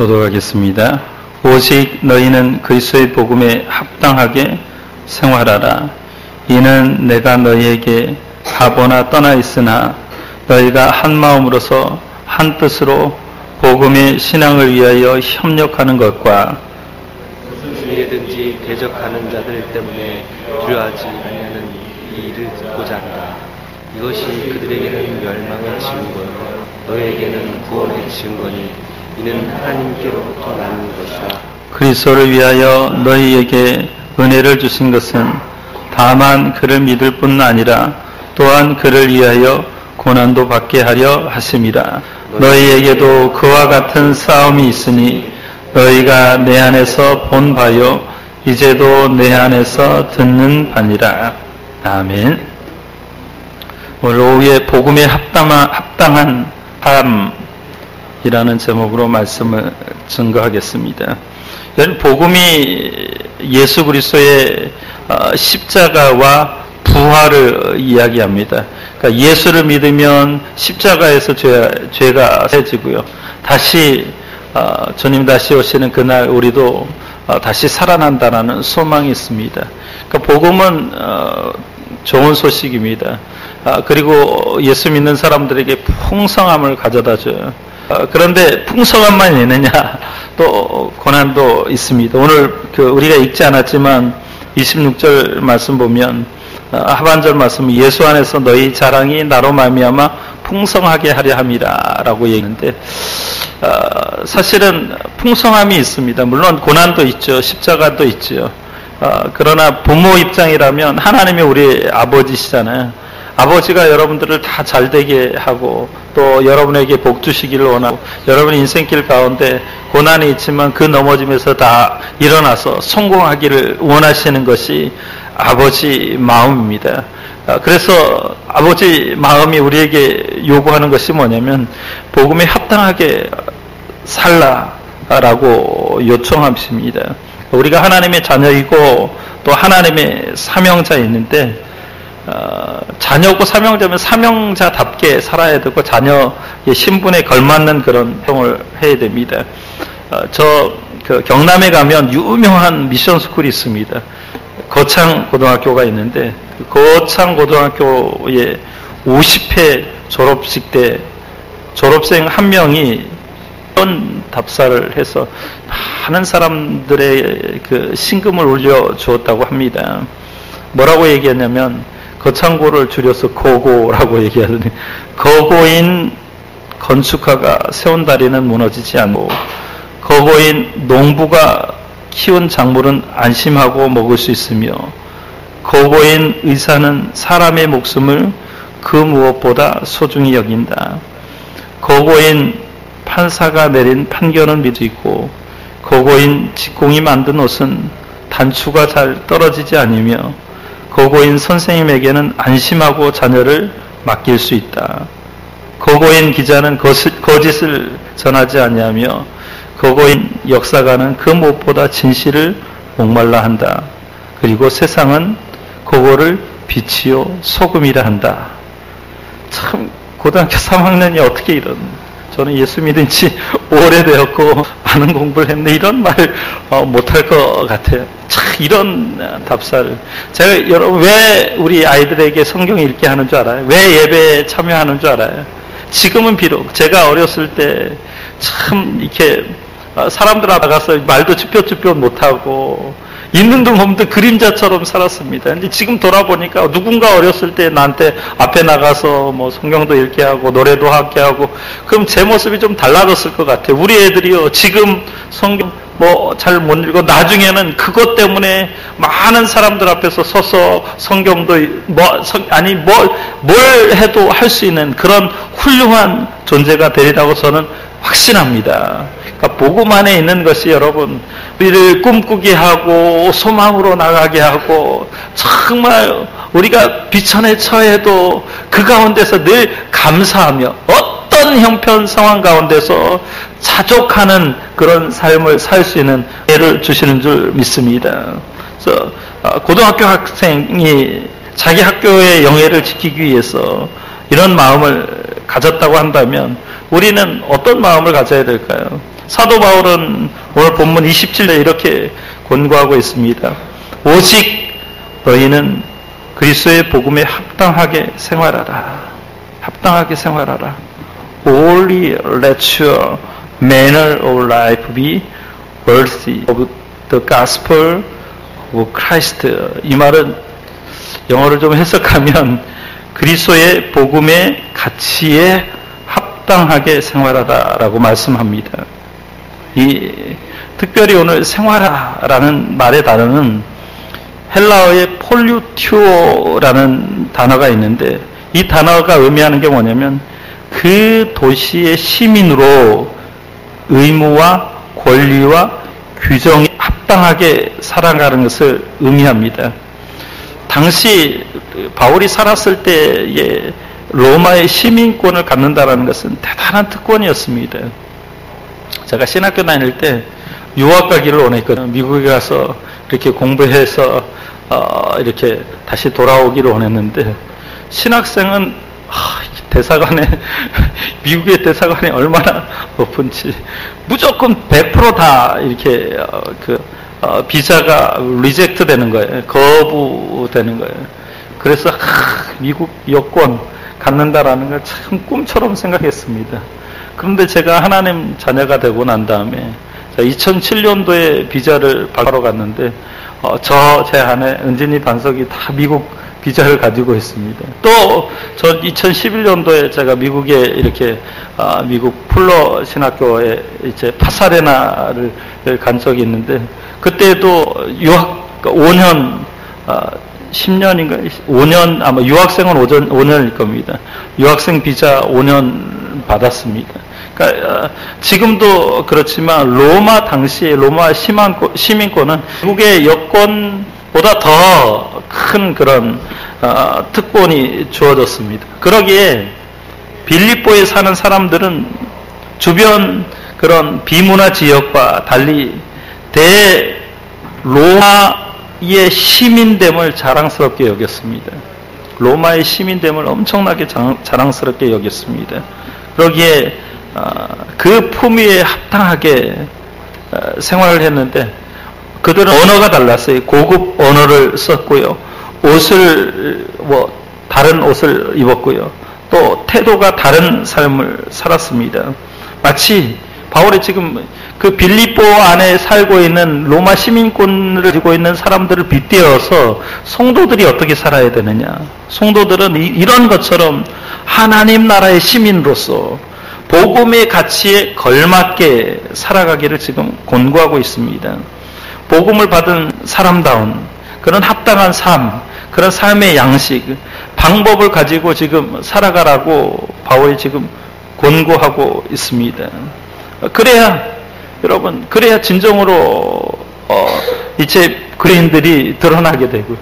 교독하겠습니다. 오직 너희는 그리스도의 복음에 합당하게 생활하라. 이는 내가 너희에게 가보나 떠나 있으나 너희가 한 마음으로서 한 뜻으로 복음의 신앙을 위하여 협력하는 것과 무슨 일이든지 대적하는 자들 때문에 두려워하지 아니하는 이 일을 듣고자 한다. 이것이 그들에게는 멸망의 증거요 너희에게는 구원의 증거니 이는 하나님께로부터 나는 것이라. 그리스도를 위하여 너희에게 은혜를 주신 것은 다만 그를 믿을 뿐 아니라 또한 그를 위하여 고난도 받게 하려 하심이라. 너희에게도 그와 같은 싸움이 있으니 너희가 내 안에서 본 바요 이제도 내 안에서 듣는 바니라. 아멘. 오늘 오후에 복음에 합당한 삶이라는 제목으로 말씀을 증거하겠습니다. 여러분, 복음이 예수 그리스도의 십자가와 부활을 이야기합니다. 그러니까 예수를 믿으면 십자가에서 죄가 사해지고요. 다시 주님 다시 오시는 그날 우리도 다시 살아난다라는 소망이 있습니다. 그러니까 복음은 좋은 소식입니다. 그리고 예수 믿는 사람들에게 풍성함을 가져다 줘요. 그런데 풍성함만 있느냐? 또 고난도 있습니다. 오늘 우리가 읽지 않았지만 26절 말씀 보면 하반절 말씀 예수 안에서 너희 자랑이 나로 말미암아 풍성하게 하려 함이라 라고 얘기하는데 사실은 풍성함이 있습니다. 물론 고난도 있죠. 십자가도 있죠. 그러나 부모 입장이라면 하나님이 우리 아버지시잖아요. 아버지가 여러분들을 다 잘되게 하고 또 여러분에게 복 주시기를 원하고 여러분 인생길 가운데 고난이 있지만 그 넘어짐에서 다 일어나서 성공하기를 원하시는 것이 아버지 마음입니다. 그래서 아버지 마음이 우리에게 요구하는 것이 뭐냐면 복음에 합당하게 살라라고 요청하십니다. 우리가 하나님의 자녀이고 또 하나님의 사명자였는데 자녀고 사명자면 사명자답게 살아야 되고 자녀의 신분에 걸맞는 그런 행동을 해야 됩니다. 경남에 가면 유명한 미션 스쿨이 있습니다. 거창 고등학교가 있는데 그 거창 고등학교의 50회 졸업식 때 졸업생 한 명이 이런 답사를 해서 많은 사람들의 그 신금을 올려 주었다고 합니다. 뭐라고 얘기했냐면 거창고를 줄여서 거고라고 얘기하더니 거고인 건축가가 세운 다리는 무너지지 않고 거고인 농부가 키운 작물은 안심하고 먹을 수 있으며 거고인 의사는 사람의 목숨을 그 무엇보다 소중히 여긴다. 거고인 판사가 내린 판결은 믿을 수 있고 거고인 직공이 만든 옷은 단추가 잘 떨어지지 않으며 거고인 선생님에게는 안심하고 자녀를 맡길 수 있다. 거고인 기자는 거짓을 전하지 아니하며 거고인 역사가는 그 무엇보다 진실을 목말라 한다. 그리고 세상은 그거를 빛이요 소금이라 한다. 참 고등학교 3학년이 어떻게 이런 저는 예수 믿은 지 오래되었고 많은 공부를 했는데 이런 말 못할 것 같아요. 참 이런 답사를 제가 여러분 왜 우리 아이들에게 성경 읽게 하는 줄 알아요? 왜 예배에 참여하는 줄 알아요? 지금은 비록 제가 어렸을 때 참 이렇게 사람들 앞에 나가서 말도 쭈뼛쭈뼛 못하고 있는 둥 없는 그림자처럼 살았습니다. 근데 지금 돌아보니까 누군가 어렸을 때 나한테 앞에 나가서 뭐 성경도 읽게 하고 노래도 하게 하고 그럼 제 모습이 좀 달라졌을 것 같아요. 우리 애들이요 지금 성경 뭐 잘 못 읽고 나중에는 그것 때문에 많은 사람들 앞에서 서서 성경도 뭘 해도 할 수 있는 그런 훌륭한 존재가 되리라고 저는 확신합니다. 그러니까 복음 안에 있는 것이 여러분 우리를 꿈꾸게 하고 소망으로 나가게 하고 정말 우리가 비천에 처해도 그 가운데서 늘 감사하며 어떤 형편 상황 가운데서 자족하는 그런 삶을 살 수 있는 기회를 주시는 줄 믿습니다. 그래서 고등학교 학생이 자기 학교의 영예를 지키기 위해서 이런 마음을 가졌다고 한다면 우리는 어떤 마음을 가져야 될까요? 사도 바울은 오늘 본문 27절에 이렇게 권고하고 있습니다. 오직 너희는 그리스도의 복음에 합당하게 생활하라. 합당하게 생활하라. Only let your manner of life be worthy of the gospel of Christ. 이 말은 영어를 좀 해석하면 그리스도의 복음의 가치에 합당하게 생활하라라고 말씀합니다. 특별히 오늘 생활하라는 말의 단어는 헬라어의 폴루티오라는 단어가 있는데 이 단어가 의미하는 게 뭐냐면 그 도시의 시민으로 의무와 권리와 규정에 합당하게 살아가는 것을 의미합니다. 당시 바울이 살았을 때의 로마의 시민권을 갖는다는 것은 대단한 특권이었습니다. 제가 신학교 다닐 때 유학 가기를 원했거든요. 미국에 가서 이렇게 공부해서 이렇게 다시 돌아오기를 원했는데 신학생은 대사관에 미국의 대사관이 얼마나 높은지 무조건 100% 다 이렇게 비자가 리젝트 되는 거예요. 거부되는 거예요. 그래서 미국 여권 갖는다라는 걸 참 꿈처럼 생각했습니다. 그런데 제가 하나님 자녀가 되고 난 다음에 2007년도에 비자를 받으러 갔는데 제 안에 은진이 반석이 다 미국 비자를 가지고 있습니다. 또 저 2011년도에 제가 미국에 이렇게 미국 풀러 신학교에 이제 파사레나를 간 적이 있는데 그때도 유학 5년 10년인가 5년 아마 유학생은 5년일 겁니다. 유학생 비자 5년 받았습니다. 그러니까 지금도 그렇지만 로마 당시에 로마 시민권은 미국의 여권보다 더 큰 그런 특권이 주어졌습니다. 그러기에 빌립보에 사는 사람들은 주변 그런 비문화 지역과 달리 로마의 시민됨을 자랑스럽게 여겼습니다. 로마의 시민됨을 엄청나게 자랑스럽게 여겼습니다. 그러기에 그 품위에 합당하게 생활을 했는데 그들은 언어가 달랐어요. 고급 언어를 썼고요. 옷을 다른 옷을 입었고요. 또 태도가 다른 삶을 살았습니다. 마치 바울이 지금 그 빌립보 안에 살고 있는 로마 시민권을 가지고 있는 사람들을 빗대어서 성도들이 어떻게 살아야 되느냐. 성도들은 이런 것처럼 하나님 나라의 시민으로서 복음의 가치에 걸맞게 살아가기를 지금 권고하고 있습니다. 복음을 받은 사람다운 그런 합당한 삶, 그런 삶의 양식, 방법을 가지고 지금 살아가라고 바울이 지금 권고하고 있습니다. 그래야 여러분, 그래야 진정으로 이제 그리스도인들이 드러나게 되고요.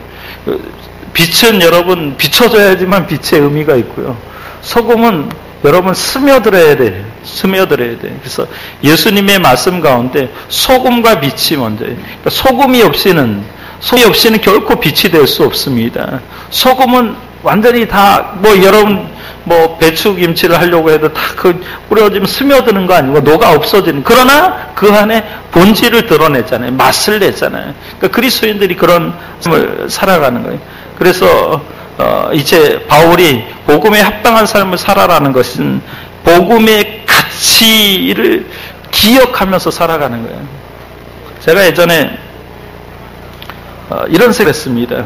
빛은 여러분 비춰져야지만 빛의 의미가 있고요. 소금은 여러분 스며들어야 돼. 스며들어야 돼. 그래서 예수님의 말씀 가운데 소금과 빛이 먼저예요. 그러니까 소금이 없이는 결코 빛이 될 수 없습니다. 소금은 완전히 다 여러분 배추김치를 하려고 해도 다 뿌려지면 스며드는 거 아니고 녹아 없어지는. 그러나 그 안에 본질을 드러내잖아요. 맛을 내잖아요. 그러니까 그리스도인들이 그런 삶을 살아가는 거예요. 그래서 이제 바울이 복음에 합당한 삶을 살아라는 것은 복음의 가치를 기억하면서 살아가는 거예요. 제가 예전에 이런 생각을 했습니다.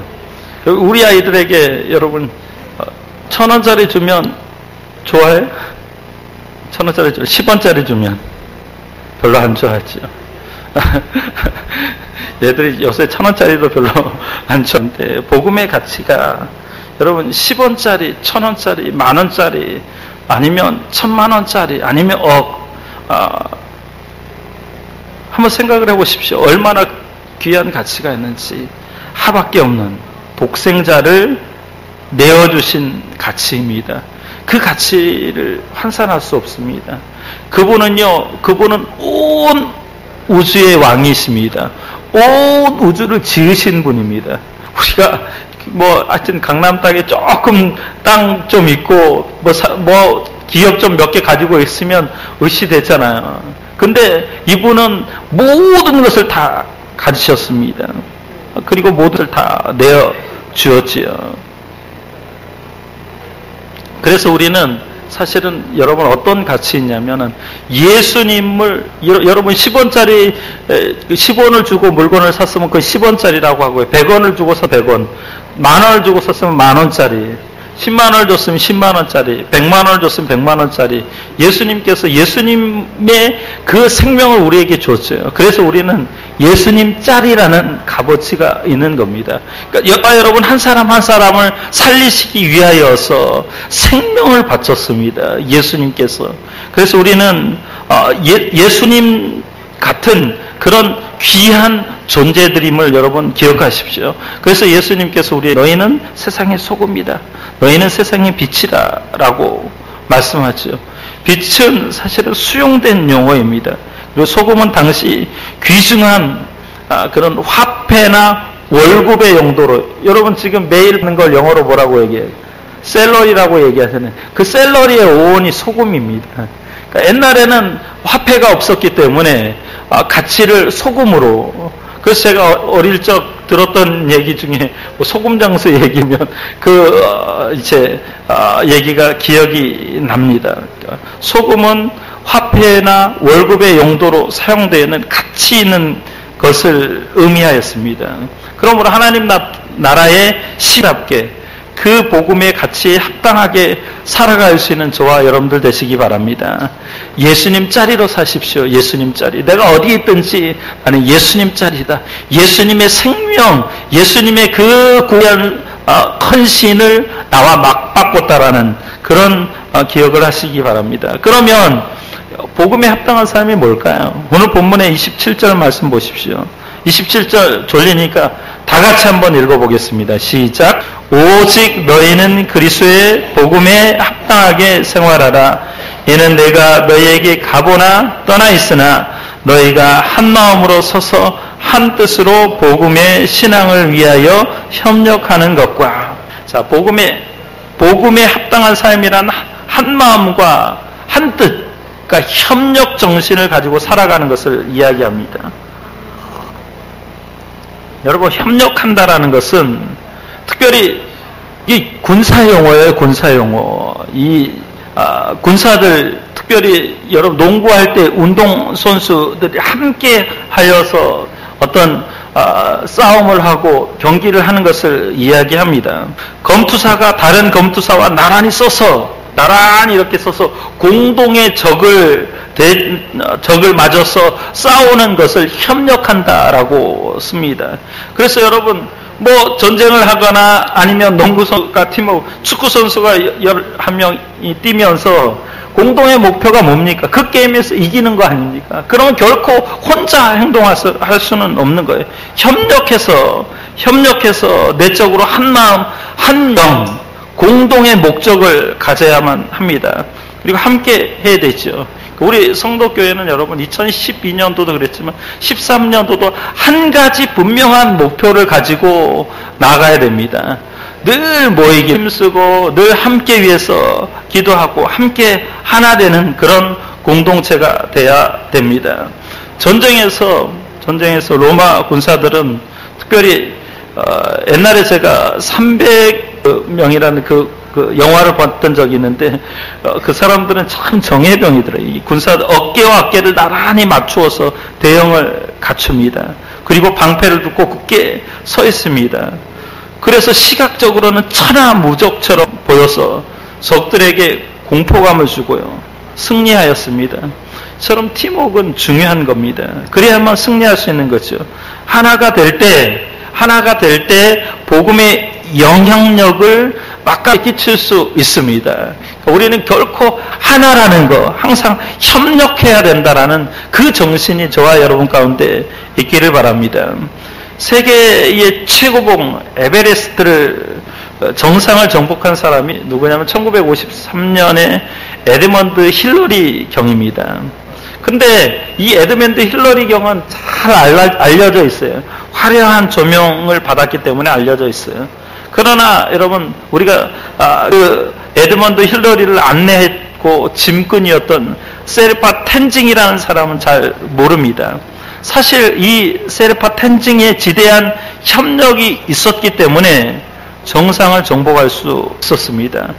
우리 아이들에게 여러분 1,000원짜리 주면 좋아해? 1,000원짜리 주면 10원짜리 주면 별로 안 좋아하죠. 얘들이 요새 1,000원짜리도 별로 안 좋아하는데 복음의 가치가 여러분 10원짜리, 1,000원짜리, 만원짜리 아니면 1,000만원짜리 아니면 한번 생각을 해보십시오. 얼마나 귀한 가치가 있는지. 하밖에 없는 독생자를 내어주신 가치입니다. 그 가치를 환산할 수 없습니다. 그분은 온 우주의 왕이십니다. 온 우주를 지으신 분입니다. 우리가 하여튼 강남 땅에 조금 땅 좀 있고 기업 좀 몇 개 가지고 있으면 의시되잖아요. 근데 이분은 모든 것을 다 가지셨습니다. 그리고 모든 것을 다 내어 주었지요. 그래서 우리는 사실은 여러분 어떤 가치 있냐면은 예수님을 여러분 10원짜리 10원을 주고 물건을 샀으면 그 10원짜리라고 하고요. 100원을 주고서 100원, 만원을 주고 샀으면 만원짜리, 10만원을 줬으면 10만원짜리, 100만원을 줬으면 100만원짜리. 예수님께서 예수님의 그 생명을 우리에게 줬어요. 그래서 우리는 예수님 짤이라는 값어치가 있는 겁니다. 그러니까 여러분 한 사람 한 사람을 살리시기 위하여서 생명을 바쳤습니다. 예수님께서. 그래서 우리는 예수님 같은 그런 귀한 존재들임을 여러분 기억하십시오. 그래서 예수님께서 너희는 세상의 소금이다. 너희는 세상의 빛이다 라고 말씀하죠. 빛은 사실은 수용된 용어입니다. 그리고 소금은 당시 귀중한 그런 화폐나 월급의 용도로, 여러분 지금 매일 하는 걸 영어로 뭐라고 얘기해요? 셀러리라고 얘기하잖아요. 그 셀러리의 오온이 소금입니다. 그러니까 옛날에는 화폐가 없었기 때문에 가치를 소금으로, 그래서 제가 어릴 적 들었던 얘기 중에 소금 장수 얘기면 얘기가 기억이 납니다. 소금은 화폐나 월급의 용도로 사용되는 가치 있는 것을 의미하였습니다. 그러므로 하나님 나라의 시답게 그 복음의 가치에 합당하게 살아갈 수 있는 저와 여러분들 되시기 바랍니다. 예수님 짤이로 사십시오. 예수님 짤이. 내가 어디에 있든지 나는 예수님 짤이다. 예수님의 생명, 예수님의 그 구원 헌신을 나와 맞바꿨다라는 그런 기억을 하시기 바랍니다. 그러면 복음에 합당한 삶이 뭘까요? 오늘 본문의 27절 말씀 보십시오. 27절 졸리니까 다 같이 한번 읽어보겠습니다. 시작. 오직 너희는 그리스도의 복음에 합당하게 생활하라. 이는 내가 너희에게 가보나 떠나 있으나 너희가 한 마음으로 서서 한 뜻으로 복음의 신앙을 위하여 협력하는 것과. 자, 복음에 합당한 삶이란 한 마음과 한 뜻, 그러니까 협력 정신을 가지고 살아가는 것을 이야기합니다. 여러분, 협력한다라는 것은 특별히 이 군사 용어예요. 군사 용어. 군사들, 특별히 여러분 농구할 때 운동 선수들이 함께 하여서 어떤 싸움을 하고 경기를 하는 것을 이야기합니다. 검투사가 다른 검투사와 나란히 이렇게 써서 공동의 적을 맞아서 싸우는 것을 협력한다라고 씁니다. 그래서 여러분, 전쟁을 하거나 아니면 농구선수가 팀하고 축구선수가 한 명이 뛰면서 공동의 목표가 뭡니까? 그 게임에서 이기는 거 아닙니까? 그러면 결코 혼자 행동할 수는 없는 거예요. 협력해서 내적으로 한 마음, 한 영, 공동의 목적을 가져야만 합니다. 그리고 함께 해야 되죠. 우리 성도교회는 여러분 2012년도도 그랬지만 13년도도 한 가지 분명한 목표를 가지고 나가야 됩니다. 늘 모이기 힘쓰고 늘 함께 위해서 기도하고 함께 하나 되는 그런 공동체가 돼야 됩니다. 전쟁에서 로마 군사들은 특별히 옛날에 제가 300명이라는 그 영화를 봤던 적이 있는데 그 사람들은 참 정예병이더래요. 이 군사들 어깨와 어깨를 나란히 맞추어서 대형을 갖춥니다. 그리고 방패를 들고 굳게 서 있습니다. 그래서 시각적으로는 천하무적처럼 보여서 적들에게 공포감을 주고요. 승리하였습니다. 처럼 팀워크는 중요한 겁니다. 그래야만 승리할 수 있는 거죠. 하나가 될 때 복음의 영향력을 막가 끼칠 수 있습니다. 그러니까 우리는 결코 하나라는 거, 항상 협력해야 된다라는 그 정신이 저와 여러분 가운데 있기를 바랍니다. 세계의 최고봉 에베레스트를 정상을 정복한 사람이 누구냐면 1953년에 에드먼드 힐러리 경입니다. 근데 이 에드먼드 힐러리 경은 잘 알려져 있어요. 화려한 조명을 받았기 때문에 알려져 있어요. 그러나 여러분, 우리가 그 에드먼드 힐러리를 안내했고 짐꾼이었던 세르파 텐징이라는 사람은 잘 모릅니다. 사실 이 세르파 텐징에 지대한 협력이 있었기 때문에 정상을 정복할 수 있었습니다.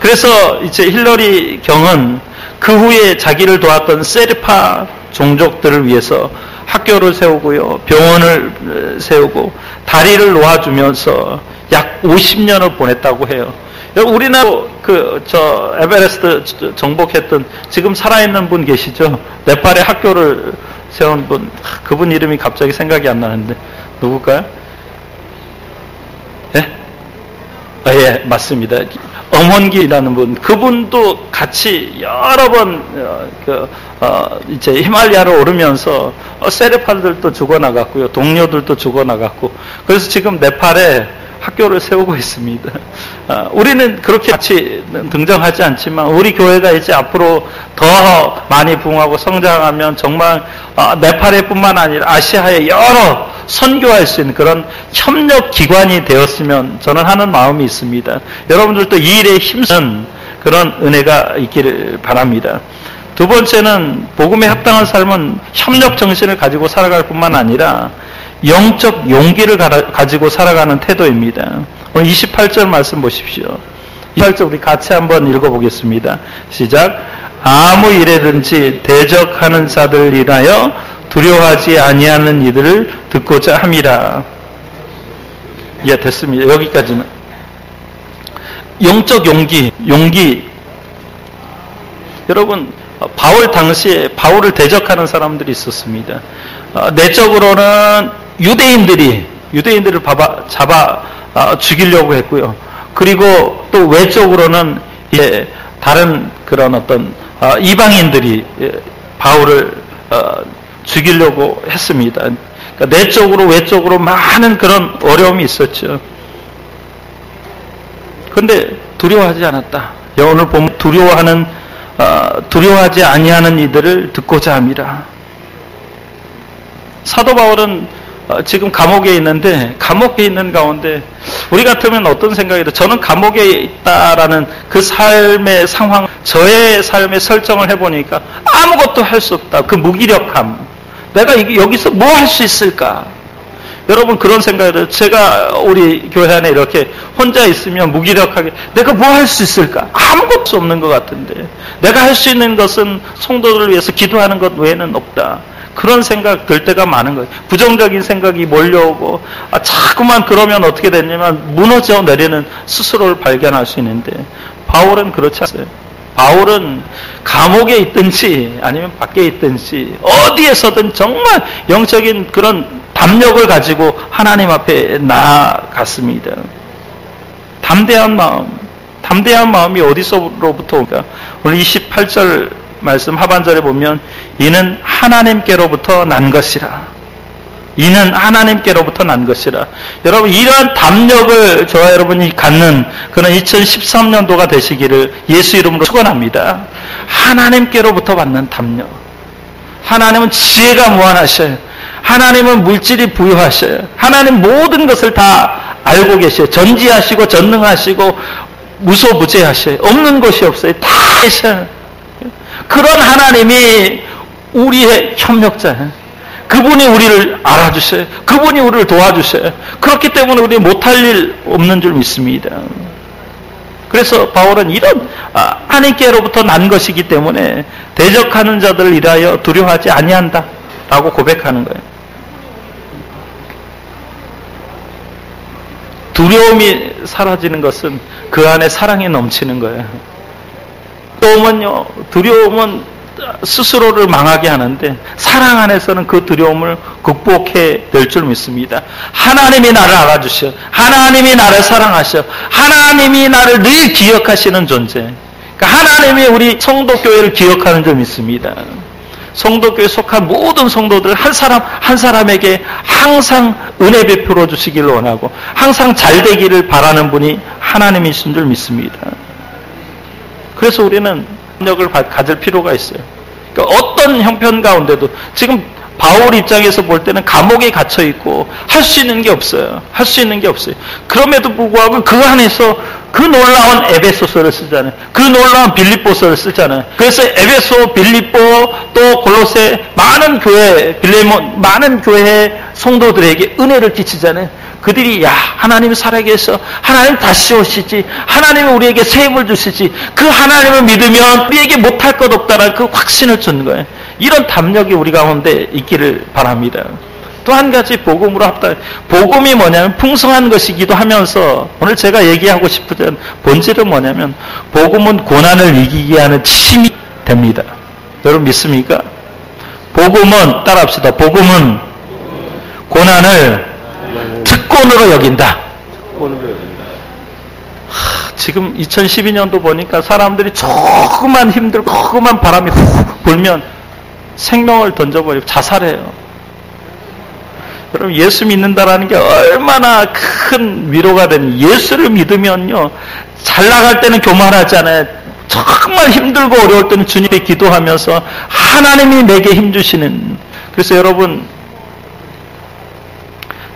그래서 이제 힐러리 경은 그 후에 자기를 도왔던 세르파 종족들을 위해서 학교를 세우고요, 병원을 세우고 다리를 놓아주면서 약 50년을 보냈다고 해요. 우리나라 에베레스트 정복했던 지금 살아있는 분 계시죠? 네팔에 학교를 세운 분, 그분 이름이 갑자기 생각이 안 나는데 누굴까요? 예? 예, 맞습니다. 엄원기라는 분, 그분도 같이 여러 번 이제 히말라야를 오르면서 세르파들도 죽어나갔고요, 동료들도 죽어나갔고, 그래서 지금 네팔에 학교를 세우고 있습니다. 우리는 그렇게 같이 등장하지 않지만 우리 교회가 이제 앞으로 더 많이 부흥하고 성장하면 정말 네팔에뿐만 아니라 아시아에 여러 선교할 수 있는 그런 협력 기관이 되었으면 저는 하는 마음이 있습니다. 여러분들도 이 일에 힘쓰는 그런 은혜가 있기를 바랍니다. 두 번째는 복음에 합당한 삶은 협력 정신을 가지고 살아갈 뿐만 아니라 영적 용기를 가지고 살아가는 태도입니다. 오늘 28절 말씀 보십시오. 28절 우리 같이 한번 읽어보겠습니다. 시작. 아무 일에든지 대적하는 자들을 인하여 두려워하지 아니하는 이들을 듣고자 함이라. 예, 됐습니다. 여기까지는. 영적 용기. 여러분, 바울 당시에 바울을 대적하는 사람들이 있었습니다. 내적으로는 유대인들을 잡아 죽이려고 했고요. 그리고 또 외적으로는 다른 그런 어떤 이방인들이 바울을 죽이려고 했습니다. 그러니까 내적으로 외적으로 많은 그런 어려움이 있었죠. 그런데 두려워하지 않았다. 오늘 보면 두려워하지 아니하는 이들을 듣고자 함이라. 사도 바울은 지금 감옥에 있는데, 감옥에 있는 가운데 우리 같으면 어떤 생각이 들어요? 저는 감옥에 있다라는 그 삶의 상황, 저의 삶의 설정을 해보니까 아무것도 할 수 없다. 그 무기력함. 내가 여기서 뭐 할 수 있을까? 여러분 그런 생각이 들어요. 제가 우리 교회 안에 이렇게 혼자 있으면 무기력하게 내가 뭐 할 수 있을까? 아무것도 없는 것 같은데 내가 할 수 있는 것은 성도들을 위해서 기도하는 것 외에는 없다. 그런 생각 들 때가 많은 거예요. 부정적인 생각이 몰려오고 자꾸만 그러면 어떻게 되냐면 무너져 내리는 스스로를 발견할 수 있는데 바울은 그렇지 않아요. 바울은 감옥에 있든지 아니면 밖에 있든지 어디에서든 정말 영적인 그런 담력을 가지고 하나님 앞에 나아갔습니다. 담대한 마음이 어디서로부터 올까? 오늘 28절 말씀 하반절에 보면 이는 하나님께로부터 난 것이라. 이는 하나님께로부터 난 것이라. 여러분 이러한 담력을 저와 여러분이 갖는 그런 2013년도가 되시기를 예수 이름으로 축원합니다. 하나님께로부터 받는 담력. 하나님은 지혜가 무한하셔요. 하나님은 물질이 부유하셔요. 하나님 모든 것을 다 알고 계셔요. 전지하시고 전능하시고 무소부재하셔요. 없는 것이 없어요. 다 계셔요. 그런 하나님이 우리의 협력자예요. 그분이 우리를 알아주셔요. 그분이 우리를 도와주셔요. 그렇기 때문에 우리 못할 일 없는 줄 믿습니다. 그래서 바울은 이런 하나님께로부터 난 것이기 때문에 대적하는 자들을 인하여 두려워하지 아니한다 라고 고백하는 거예요. 두려움이 사라지는 것은 그 안에 사랑이 넘치는 거예요. 두려움은 스스로를 망하게 하는데 사랑 안에서는 그 두려움을 극복해 낼 줄 믿습니다. 하나님이 나를 알아주셔. 하나님이 나를 사랑하셔. 하나님이 나를 늘 기억하시는 존재. 그러니까 하나님이 우리 성도교회를 기억하는 줄 믿습니다. 성도교회에 속한 모든 성도들 한 사람 한 사람에게 항상 은혜 베풀어 주시기를 원하고 항상 잘 되기를 바라는 분이 하나님이신 줄 믿습니다. 그래서 우리는 능력을 가질 필요가 있어요. 그러니까 어떤 형편 가운데도 지금 바울 입장에서 볼 때는 감옥에 갇혀 있고 할 수 있는 게 없어요. 할 수 있는 게 없어요. 그럼에도 불구하고 그 안에서 그 놀라운 에베소서를 쓰잖아요. 그 놀라운 빌립보서를 쓰잖아요. 그래서 에베소, 빌립보, 또 골로새 많은 교회, 빌레몬 많은 교회 성도들에게 은혜를 끼치잖아요. 그들이 하나님 살아계셔, 하나님 다시 오시지, 하나님이 우리에게 새 힘을 주시지, 그 하나님을 믿으면 우리에게 못할 것 없다는 그 확신을 주는 거예요. 이런 담력이 우리 가운데 있기를 바랍니다. 또 한 가지 복음으로 합다. 복음이 뭐냐면 풍성한 것이기도 하면서 오늘 제가 얘기하고 싶은 본질은 뭐냐면 복음은 고난을 이기게 하는 힘이 됩니다. 여러분 믿습니까? 복음은 따라합시다. 복음은 고난을 특권으로 여긴다. 지금 2012년도 보니까 사람들이 조그만 힘들고 조그만 바람이 훅 불면 생명을 던져버리고 자살해요. 여러분 예수 믿는다라는 게 얼마나 큰 위로가 되는, 예수를 믿으면요 잘 나갈 때는 교만하잖아요. 정말 힘들고 어려울 때는 주님께 기도하면서 하나님이 내게 힘주시는. 그래서 여러분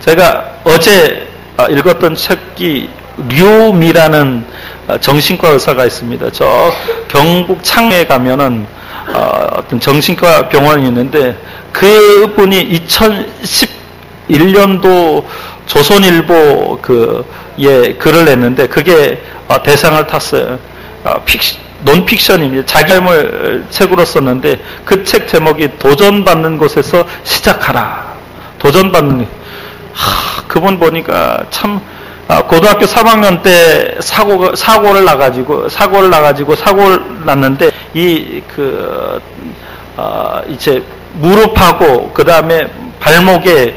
제가 어제 읽었던 책이 류미라는 정신과 의사가 있습니다. 저 경북 창에 가면은 어떤 정신과 병원이 있는데 그분이 2011년도 조선일보 글을 냈는데 그게 대상을 탔어요. 논픽션입니다. 자기 삶을 책으로 썼는데 그 책 제목이 도전받는 곳에서 시작하라. 도전받는 그분 보니까 참 고등학교 3학년 때 사고를 나가지고 사고를 났는데 이제 무릎하고 그 다음에 발목에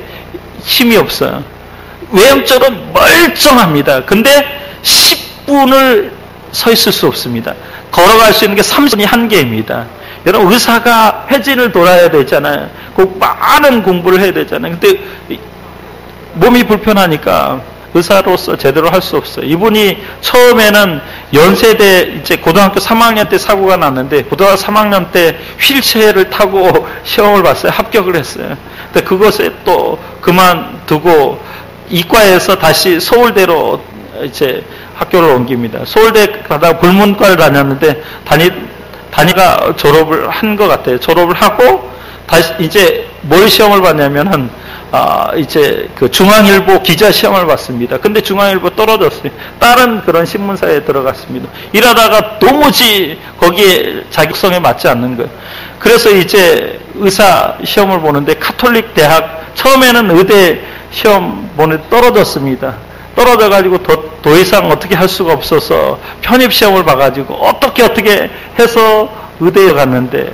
힘이 없어요. 외형적으로 멀쩡합니다. 근데 10분을 서 있을 수 없습니다. 걸어갈 수 있는 게 30분이 한계입니다. 여러분 의사가 회진을 돌아야 되잖아요. 꼭 많은 공부를 해야 되잖아요. 근데 몸이 불편하니까 의사로서 제대로 할 수 없어요. 이분이 처음에는 연세대 이제 고등학교 3학년 때 사고가 났는데 고등학교 3학년 때 휠체어를 타고 시험을 봤어요. 합격을 했어요. 근데 그것에 또 그만두고 이과에서 다시 서울대로 이제 학교를 옮깁니다. 서울대 가다가 불문과를 다녔는데 다니가 졸업을 한 것 같아요. 졸업을 하고 다시 이제 뭘 시험을 봤냐면은 이제 그 중앙일보 기자 시험을 봤습니다. 근데 중앙일보 떨어졌어요. 다른 그런 신문사에 들어갔습니다. 이러다가 도무지 거기에 자격성에 맞지 않는 거예요. 그래서 이제 의사 시험을 보는데 카톨릭 대학 처음에는 의대 시험 보는데 떨어졌습니다. 떨어져가지고 더 이상 어떻게 할 수가 없어서 편입시험을 봐가지고 어떻게 해서 의대에 갔는데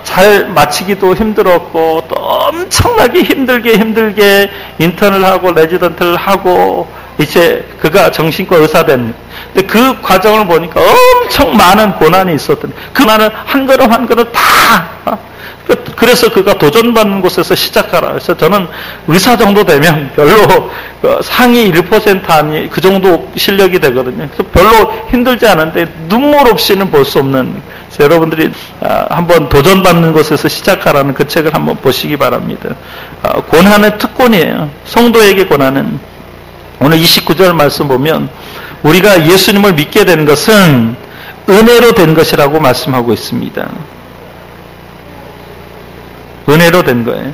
잘 마치기도 힘들었고 또 엄청나게 힘들게 인턴을 하고 레지던트를 하고 이제 그가 정신과 의사 된. 근데 그 과정을 보니까 엄청 많은 고난이 있었던. 그 고난을 한 걸음 한 걸음 다. 그래서 그가 도전받는 곳에서 시작하라. 그래서 저는 의사 정도 되면 별로 상위 1% 아니 그 정도 실력이 되거든요. 그래서 별로 힘들지 않은데 눈물 없이는 볼 수 없는. 여러분들이 한번 도전받는 곳에서 시작하라는 그 책을 한번 보시기 바랍니다. 고난은 특권이에요. 성도에게 고난은. 오늘 29절 말씀 보면 우리가 예수님을 믿게 된 것은 은혜로 된 것이라고 말씀하고 있습니다. 은혜로 된 거예요.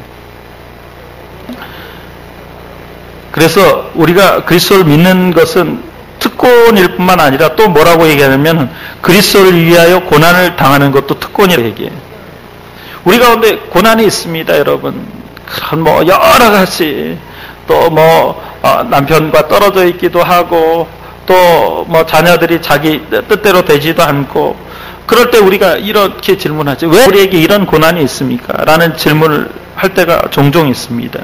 그래서 우리가 그리스도를 믿는 것은 특권일 뿐만 아니라 또 뭐라고 얘기하냐면 그리스도를 위하여 고난을 당하는 것도 특권이라고 얘기해요. 우리 가운데 고난이 있습니다, 여러분. 뭐 여러 가지 또 남편과 떨어져 있기도 하고 또 자녀들이 자기 뜻대로 되지도 않고 그럴 때 우리가 이렇게 질문하죠. 왜 우리에게 이런 고난이 있습니까? 라는 질문을 할 때가 종종 있습니다.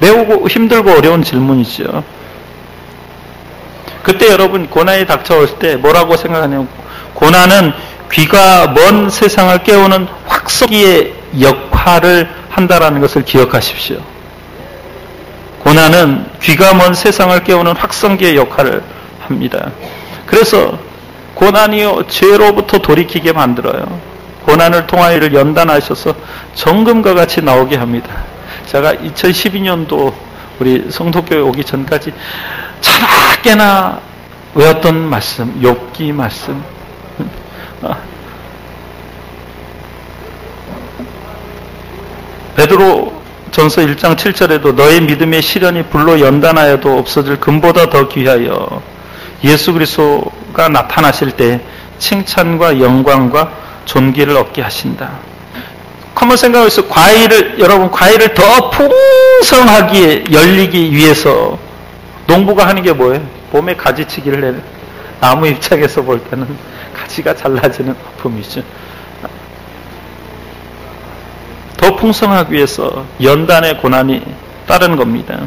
매우 힘들고 어려운 질문이죠. 그때 여러분 고난이 닥쳐올 때 뭐라고 생각하냐면 고난은 귀가 먼 세상을 깨우는 확성기의 역할을 한다라는 것을 기억하십시오. 고난은 귀가 먼 세상을 깨우는 확성기의 역할을 합니다. 그래서 고난이요 죄로부터 돌이키게 만들어요. 고난을 통하여 이를 연단하셔서 정금과 같이 나오게 합니다. 제가 2012년도 우리 성도교회 오기 전까지 차라게나 외웠던 말씀, 욥기 말씀. 베드로 전서 1장 7절에도 너의 믿음의 시련이 불로 연단하여도 없어질 금보다 더 귀하여 예수 그리스도가 나타나실 때 칭찬과 영광과 존귀를 얻게 하신다. 한번 생각해보세요. 여러분 과일을 더 풍성하게 열리기 위해서 농부가 하는 게 뭐예요? 봄에 가지치기를 해요. 나무 입장에서 볼 때는 가지가 잘라지는 아픔이죠. 더 풍성하기 위해서 연단의 고난이 따른 겁니다.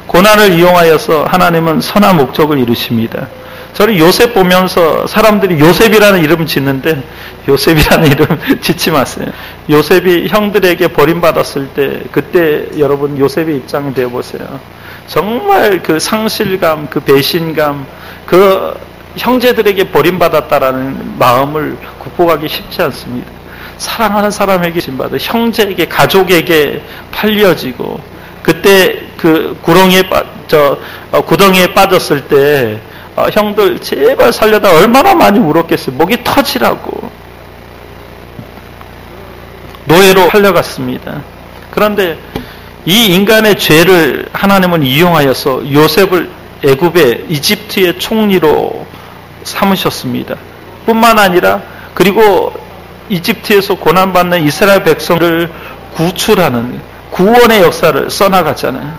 고난을 이용하여서 하나님은 선한 목적을 이루십니다. 저는 요셉 보면서 사람들이 요셉이라는 이름 짓는데 요셉이라는 이름 짓지 마세요. 요셉이 형들에게 버림받았을 때 그때 여러분 요셉의 입장이 되어보세요. 정말 그 상실감, 그 배신감, 그 형제들에게 버림받았다라는 마음을 극복하기 쉽지 않습니다. 사랑하는 사람에게 버림받아 형제에게, 가족에게 팔려지고 그때 그 구덩이에 빠졌을 때 형들 제발 살려다 얼마나 많이 울었겠어요. 목이 터지라고. 노예로 팔려갔습니다. 그런데 이 인간의 죄를 하나님은 이용하여서 요셉을 애굽의 이집트의 총리로 삼으셨습니다. 뿐만 아니라 그리고 이집트에서 고난받는 이스라엘 백성을 구출하는 구원의 역사를 써나갔잖아요.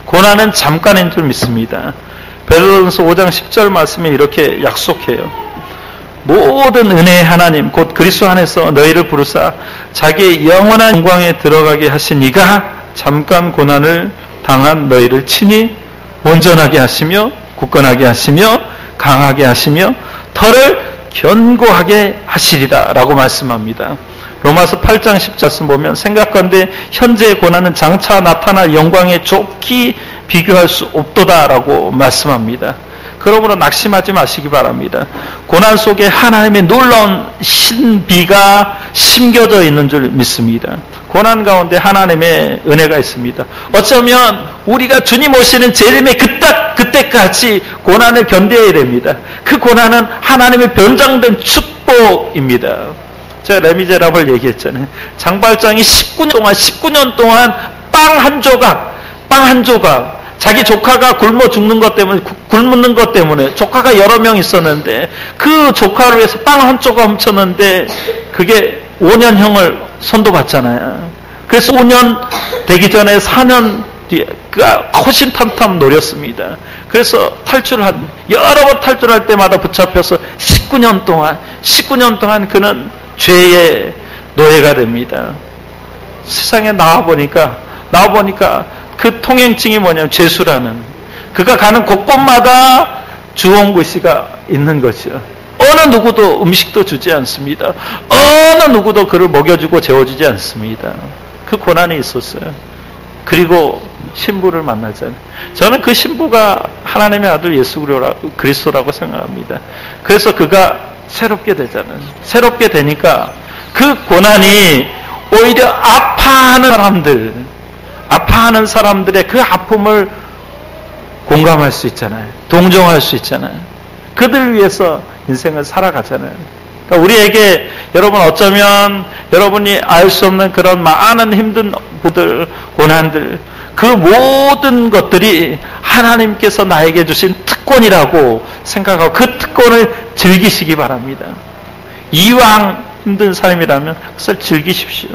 고난은 잠깐인 줄 믿습니다. 베드로전서 5장 10절 말씀에 이렇게 약속해요. 모든 은혜의 하나님 곧 그리스도 안에서 너희를 부르사 자기의 영원한 영광에 들어가게 하신 이가 잠깐 고난을 당한 너희를 친히 온전하게 하시며 굳건하게 하시며 강하게 하시며 터를 견고하게 하시리라 라고 말씀합니다. 로마서 8장 10절 보면 생각건대 현재의 고난은 장차 나타날 영광에 좋게 비교할 수 없도다라고 말씀합니다. 그러므로 낙심하지 마시기 바랍니다. 고난 속에 하나님의 놀라운 신비가 심겨져 있는 줄 믿습니다. 고난 가운데 하나님의 은혜가 있습니다. 어쩌면 우리가 주님 오시는 재림의 그때까지 고난을 견뎌야 됩니다. 그 고난은 하나님의 변장된 축복입니다. 제가 레미제라블 얘기했잖아요. 장발장이 19년 동안 빵 한 조각 자기 조카가 굶는 것 때문에 조카가 여러 명 있었는데 그 조카를 위해서 빵 한 조각 훔쳤는데 그게 5년형을 선고받잖아요. 그래서 5년 되기 전에 4년 뒤에 그가 호신탐탐 노렸습니다. 그래서 여러 번 탈출할 때마다 붙잡혀서 19년 동안 그는 죄의 노예가 됩니다. 세상에 나와보니까 그 통행증이 뭐냐면 죄수라는, 그가 가는 곳곳마다 주홍구 씨가 있는 것이요. 어느 누구도 음식도 주지 않습니다. 어느 누구도 그를 먹여주고 재워주지 않습니다. 그 고난이 있었어요. 그리고 신부를 만나잖아요. 저는 그 신부가 하나님의 아들 예수 그리스도라고 생각합니다. 그래서 그가 새롭게 되잖아요. 새롭게 되니까 그 고난이 오히려 아파하는 사람들의 그 아픔을 공감할 수 있잖아요. 동정할 수 있잖아요. 그들을 위해서 인생을 살아가잖아요. 그러니까 우리에게 여러분 어쩌면 여러분이 알 수 없는 그런 많은 힘든 부들, 고난들, 그 모든 것들이 하나님께서 나에게 주신 특권이라고 생각하고 그 특권을 즐기시기 바랍니다. 이왕 힘든 삶이라면 그것을 즐기십시오.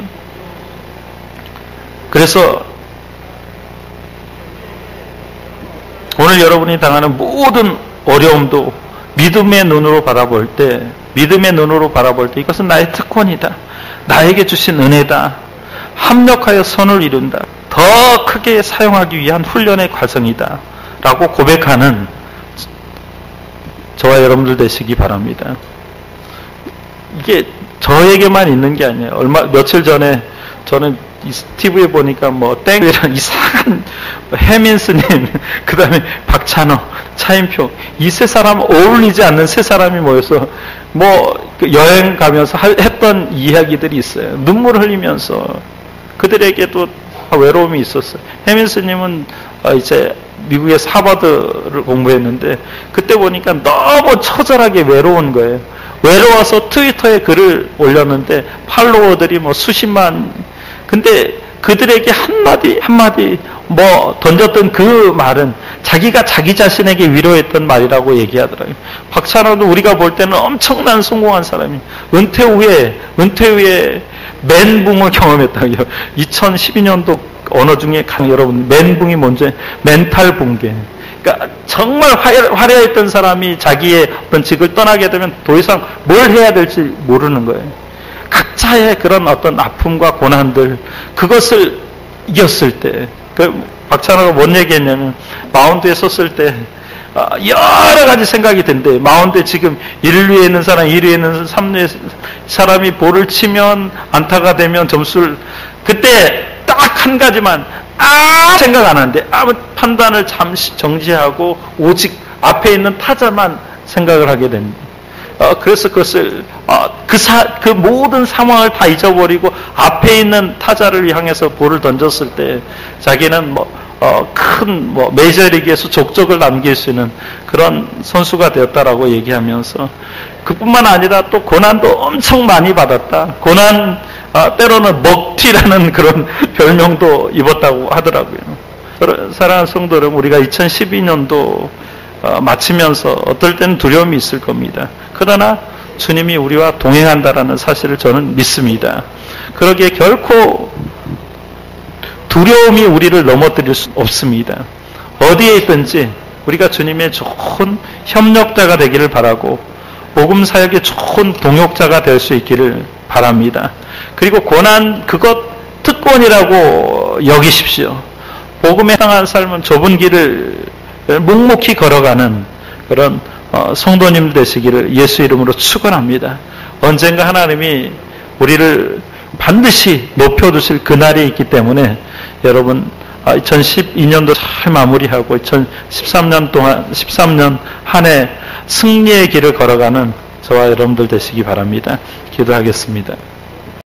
그래서 오늘 여러분이 당하는 모든 어려움도 믿음의 눈으로 바라볼 때 이것은 나의 특권이다. 나에게 주신 은혜다. 합력하여 선을 이룬다. 더 크게 사용하기 위한 훈련의 과정이다. 라고 고백하는 저와 여러분들 되시기 바랍니다. 이게 저에게만 있는 게 아니에요. 며칠 전에 저는 TV에 보니까 땡이랑 이상한 해민스님, 그 다음에 박찬호, 차인표, 이 세 사람 어울리지 않는 세 사람이 모여서 여행 가면서 했던 이야기들이 있어요. 눈물을 흘리면서 그들에게도 외로움이 있었어요. 해민스님은 이제 미국에서 하버드를 공부했는데 그때 보니까 너무 처절하게 외로운 거예요. 외로워서 트위터에 글을 올렸는데 팔로워들이 뭐 수십만. 근데 그들에게 한마디 뭐 던졌던 그 말은 자기가 자기 자신에게 위로했던 말이라고 얘기하더라고요. 박찬호도 우리가 볼 때는 엄청난 성공한 사람이 은퇴 후에 멘붕을 경험했다고요. 2012년도 언어 중에 여러분 멘붕이 뭔지 멘탈 붕괴. 그러니까 정말 화려했던 사람이 자기의 어떤 직을 떠나게 되면 더 이상 뭘 해야 될지 모르는 거예요. 각자의 그런 어떤 아픔과 고난들 그것을 이겼을 때 박찬호가 뭔 얘기했냐면 마운드에 섰을 때 여러 가지 생각이 든대. 마운드에 지금 1루에 있는 사람, 2루에 있는 3루에 사람이 볼을 치면 안타가 되면 점수를 그때 딱 한 가지만 생각 안 하는데 아무 판단을 잠시 정지하고 오직 앞에 있는 타자만 생각을 하게 됩니다. 그래서 그것을 그 모든 상황을 다 잊어버리고 앞에 있는 타자를 향해서 볼을 던졌을 때 자기는 큰 메이저리그에서 족적을 남길 수 있는 그런 선수가 되었다라고 얘기하면서 그뿐만 아니라 또 고난도 엄청 많이 받았다. 고난 때로는 먹튀라는 그런 별명도 입었다고 하더라고요. 사랑하는 성도 여러분, 우리가 2012년도 마치면서 어떨 때는 두려움이 있을 겁니다. 그러나 주님이 우리와 동행한다라는 사실을 저는 믿습니다. 그러기에 결코 두려움이 우리를 넘어뜨릴 수 없습니다. 어디에 있든지 우리가 주님의 좋은 협력자가 되기를 바라고 복음 사역의 좋은 동역자가 될 수 있기를 바랍니다. 그리고 고난 그것 특권이라고 여기십시오. 복음에 향한 삶은 좁은 길을 묵묵히 걸어가는 그런 성도님 되시기를 예수 이름으로 축원합니다. 언젠가 하나님이 우리를 반드시 높여주실 그날이 있기 때문에 여러분 2012년도 잘 마무리하고 2013년 한 해 승리의 길을 걸어가는 저와 여러분들 되시기 바랍니다. 기도하겠습니다.